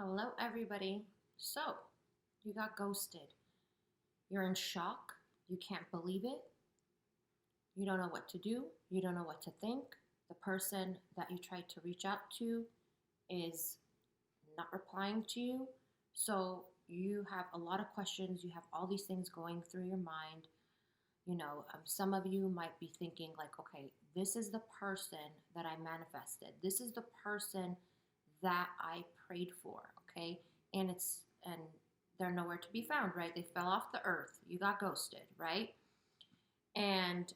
Hello, everybody. So, you got ghosted. You're in shock. You can't believe it. You don't know what to do. You don't know what to think. The person that you tried to reach out to is not replying to you. So, you have a lot of questions. You have all these things going through your mind. Some of you might be thinking, like, okay, this is the person that I manifested. This is the person that I prayed for, okay? And they're nowhere to be found, right? They fell off the earth. You got ghosted, right? And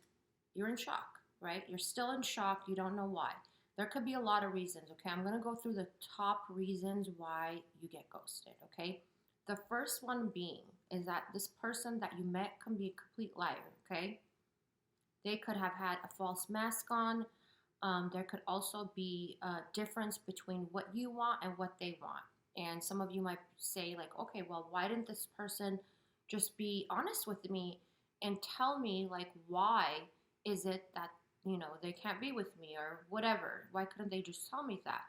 you're in shock, right? You're still in shock. You don't know why. There could be a lot of reasons, okay? I'm going to go through the top reasons why you get ghosted, okay? The first one being is that this person that you met can be a complete liar, okay? They could have had a false mask on. There could also be a difference between what you want and what they want. And some of you might say, like, okay, well, why didn't this person just be honest with me and tell me, like, why is it that, they can't be with me or whatever? Why couldn't they just tell me that?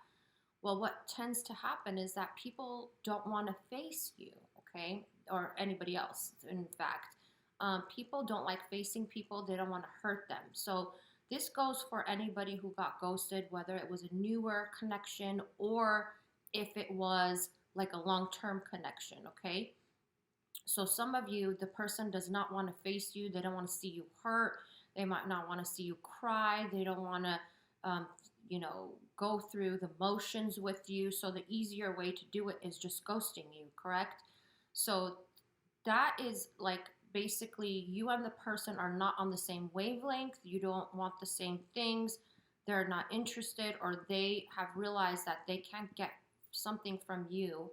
Well, what tends to happen is that people don't want to face you, okay? Or anybody else, in fact. People don't like facing people. They don't want to hurt them. So this goes for anybody who got ghosted, whether it was a newer connection or if it was like a long-term connection, okay? So some of you, the person does not want to face you. They don't want to see you hurt. They might not want to see you cry. They don't want to, go through the motions with you. So the easier way to do it is just ghosting you, correct? So that is like basically you and the person are not on the same wavelength. You don't want the same things. They're not interested, or they have realized that they can't get something from you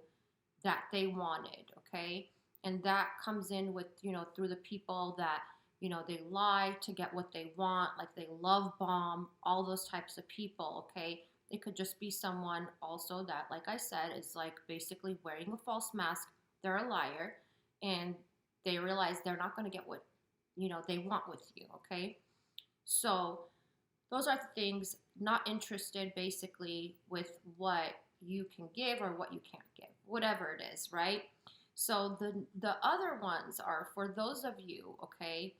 that they wanted, okay? And that comes in with, through the people that, they lie to get what they want, like they love bomb, all those types of people, okay? It could just be someone also that, like I said, is like basically wearing a false mask. They're a liar, and they realize they're not going to get what, they want with you, okay? So those are the things, not interested basically with what you can give or what you can't give, whatever it is, right? So the other ones are for those of you, okay,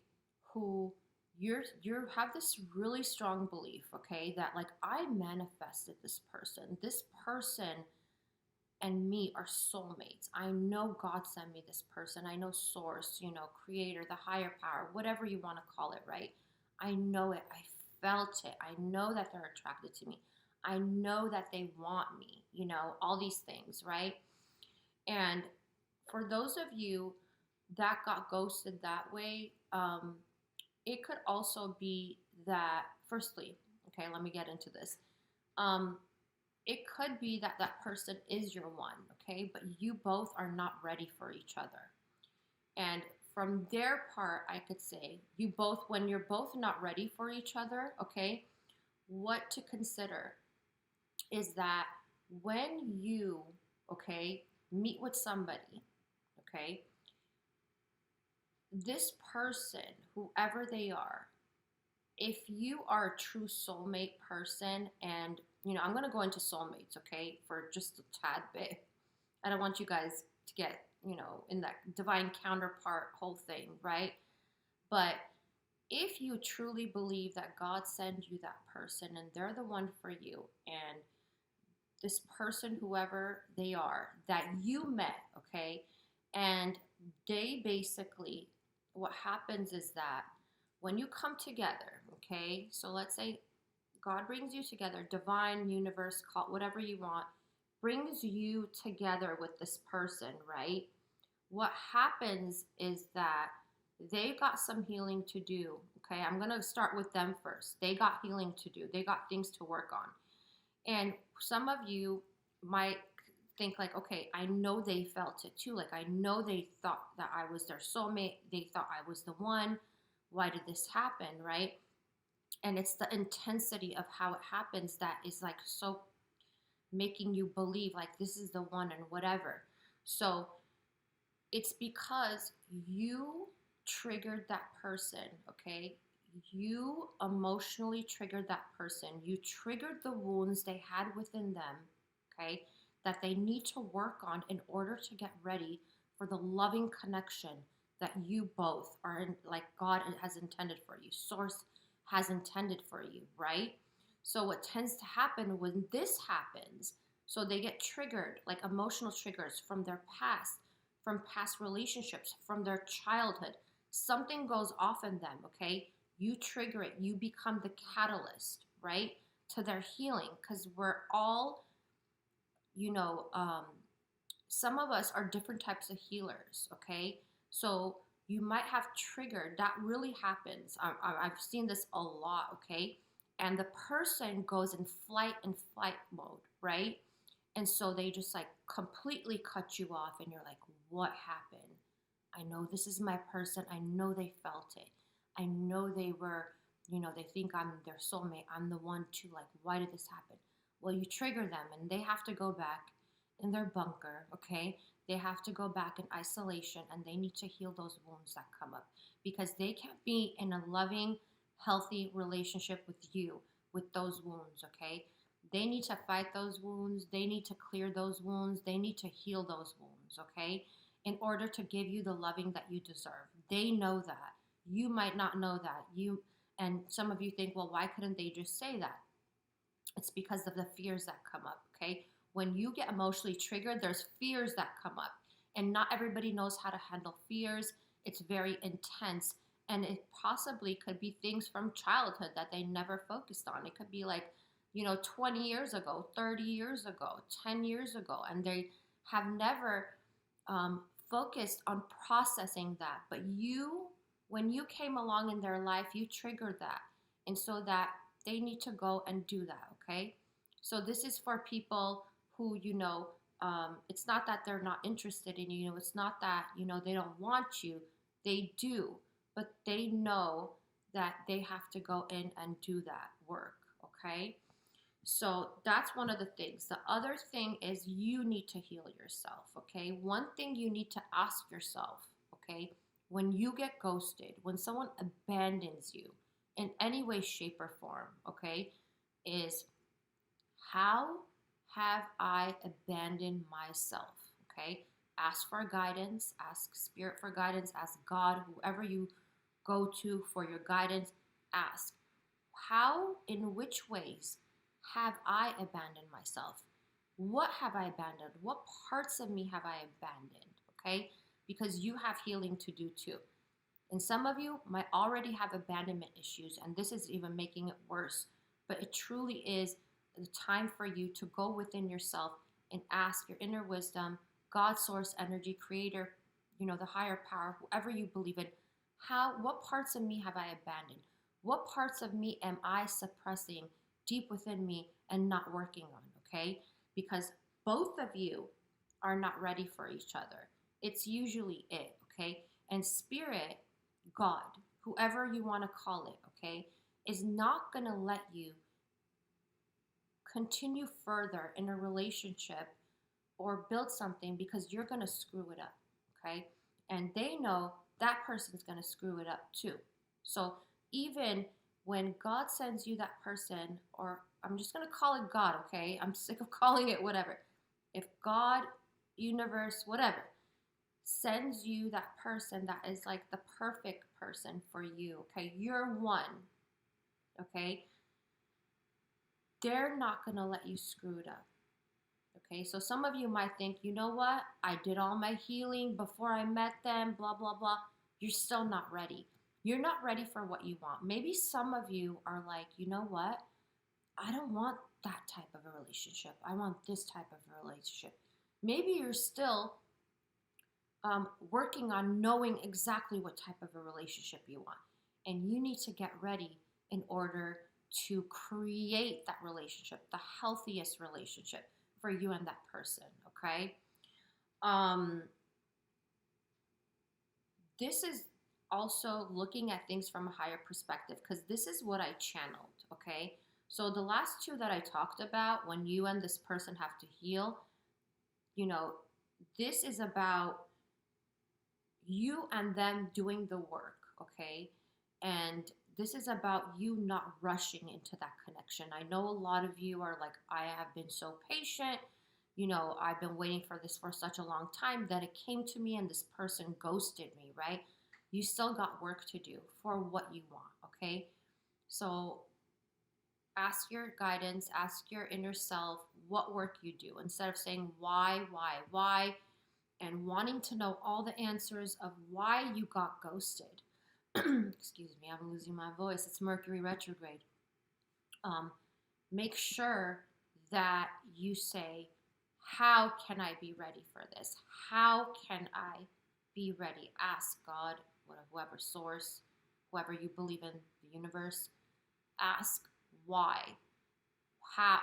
who you have this really strong belief, okay, that like I manifested this person. This person and me are soulmates. I know God sent me this person. I know source, creator, the higher power, whatever you want to call it, right? I know it. I felt it. I know that they're attracted to me. I know that they want me, all these things, right? And for those of you that got ghosted that way, it could also be that, firstly, okay, let me get into this. It could be that that person is your one, okay, but you both are not ready for each other. And from their part, I could say, when you're both not ready for each other, okay, what to consider is that when you, okay, meet with somebody, okay, this person, whoever they are, if you are a true soulmate person, and, I'm going to go into soulmates, okay, for just a tad bit. I don't want you guys to get, in that divine counterpart whole thing, right? But if you truly believe that God sent you that person and they're the one for you, and this person, whoever they are, that you met, okay, and they basically, what happens is that when you come together, okay, so let's say God brings you together, divine, universe, call whatever you want, brings you together with this person, right? What happens is that they got some healing to do, okay? I'm going to start with them first. They got healing to do. They got things to work on. And some of you might think like, okay, I know they felt it too. Like, I know they thought that I was their soulmate. They thought I was the one. Why did this happen, right? And it's the intensity of how it happens that is like so making you believe like this is the one and whatever. So it's because you triggered that person, okay? You emotionally triggered that person. You triggered the wounds they had within them, okay? that they need to work on in order to get ready for the loving connection that you both are in, like God has intended for you, source has intended for you, right? So what tends to happen when this happens, so they get triggered, like emotional triggers from their past, from past relationships, from their childhood. Something goes off in them, okay? You trigger it, you become the catalyst, right? To their healing, because we're all, you know, some of us are different types of healers, okay? So you might have triggered, that really happens. I've seen this a lot, okay? And the person goes in flight mode, right? And so they just like completely cut you off, and you're like, what happened? I know this is my person. I know they felt it. I know they were, you know, they think I'm their soulmate. I'm the one to, like, why did this happen? Well, you trigger them and they have to go back in their bunker, okay? They have to go back in isolation, and they need to heal those wounds that come up, because they can't be in a loving, healthy relationship with you with those wounds, okay? They need to fight those wounds. They need to clear those wounds. They need to heal those wounds, okay? In order to give you the loving that you deserve. They know that. You might not know that. And some of you think, well, why couldn't they just say that? It's because of the fears that come up, okay? When you get emotionally triggered, there's fears that come up. And not everybody knows how to handle fears. It's very intense. And it possibly could be things from childhood that they never focused on. It could be like, 20 years ago, 30 years ago, 10 years ago, and they have never focused on processing that. But when you came along in their life, you triggered that. And so that they need to go and do that, okay? So this is for people who, it's not that they're not interested in you. It's not that, they don't want you. They do. But they know that they have to go in and do that work, okay? So that's one of the things. The other thing is you need to heal yourself, okay? One thing you need to ask yourself, okay, when you get ghosted, when someone abandons you in any way, shape, or form, okay, is how have I abandoned myself, okay? Ask for guidance, ask spirit for guidance, ask God, whoever you go to for your guidance, ask. How, in which ways have I abandoned myself? What have I abandoned? What parts of me have I abandoned? Okay? Because you have healing to do too. And some of you might already have abandonment issues, and this is even making it worse. But it truly is the time for you to go within yourself and ask your inner wisdom, God, source, energy, creator, the higher power, whoever you believe in, what parts of me have I abandoned? What parts of me am I suppressing deep within me and not working on, okay? Because both of you are not ready for each other. It's usually it, okay? And spirit, God, whoever you want to call it, okay, is not going to let you continue further in a relationship or build something because you're going to screw it up, okay? And they know that person's going to screw it up too. So even when God sends you that person, or I'm just going to call it God, okay? I'm sick of calling it whatever. If God, universe, whatever, sends you that person that is like the perfect person for you, okay? You're one, okay? They're not going to let you screw it up, okay? So some of you might think, you know what? I did all my healing before I met them, blah, blah, blah. You're still not ready. You're not ready for what you want. Maybe some of you are like, you know what? I don't want that type of a relationship. I want this type of a relationship. Maybe you're still working on knowing exactly what type of a relationship you want. And you need to get ready in order to create that relationship, the healthiest relationship for you and that person, okay? This is also looking at things from a higher perspective, because this is what I channeled, okay? So the last two that I talked about, when you and this person have to heal, this is about you and them doing the work, okay? And this is about you not rushing into that connection. I know a lot of you are like, I have been so patient. you know, I've been waiting for this for such a long time that it came to me and this person ghosted me, right? You still got work to do for what you want, okay? So ask your guidance, ask your inner self what work you do instead of saying why, and wanting to know all the answers of why you got ghosted. Excuse me, I'm losing my voice. It's Mercury retrograde. Make sure that you say, how can I be ready for this? How can I be ready? Ask God, whatever source, whoever you believe in, the universe. Ask why. How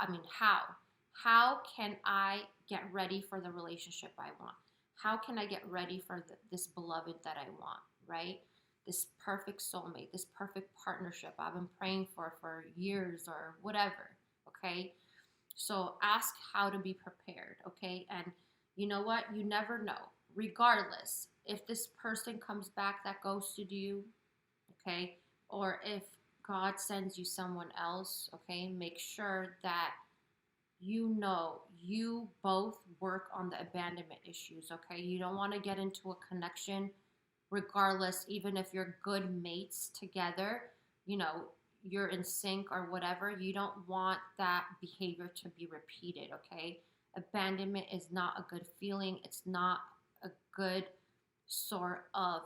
can I get ready for the relationship I want? How can I get ready for this beloved that I want, right? This perfect soulmate, this perfect partnership I've been praying for years or whatever, okay? So ask how to be prepared, okay? And you know what? You never know. Regardless, if this person comes back that ghosted you, okay, or if God sends you someone else, okay, make sure that you know you both work on the abandonment issues, okay? You don't want to get into a connection regardless, even if you're good mates together, you know, you're in sync or whatever, you don't want that behavior to be repeated, okay? Abandonment is not a good feeling. It's not a good sort of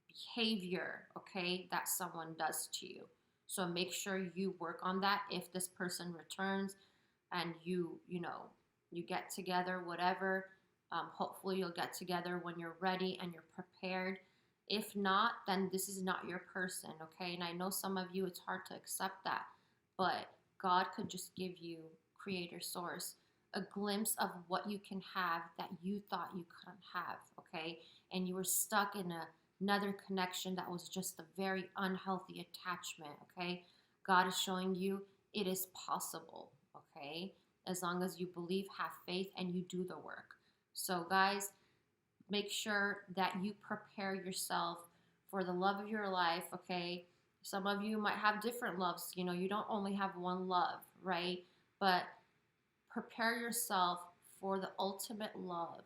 behavior, okay, that someone does to you. So make sure you work on that if this person returns and you know, you get together, whatever. Hopefully you'll get together when you're ready and you're prepared. If not, then this is not your person, okay? And I know some of you, it's hard to accept that, but God could just give you, creator source, a glimpse of what you can have that you thought you couldn't have, okay? And you were stuck in another connection that was just a very unhealthy attachment, okay? God is showing you it is possible, okay? As long as you believe, have faith, and you do the work. So guys, make sure that you prepare yourself for the love of your life, okay? Some of you might have different loves. You know, you don't only have one love, right? But prepare yourself for the ultimate love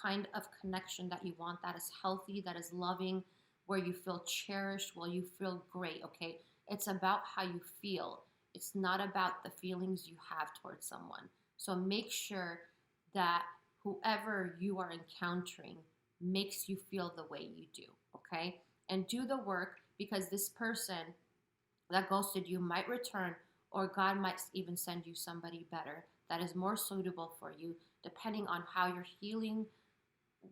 kind of connection that you want, that is healthy, that is loving, where you feel cherished, where you feel great, okay? It's about how you feel. It's not about the feelings you have towards someone. So make sure that whoever you are encountering makes you feel the way you do, okay? And do the work, because this person that ghosted you might return, or God might even send you somebody better that is more suitable for you, depending on how you're healing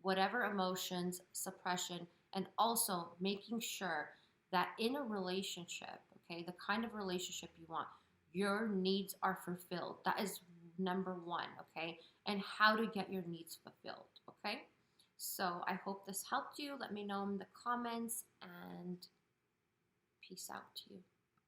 whatever emotions, suppression, and also making sure that in a relationship, okay, the kind of relationship you want, your needs are fulfilled. That is number one, okay? And how to get your needs fulfilled, okay? So I hope this helped you. Let me know in the comments, and peace out to you.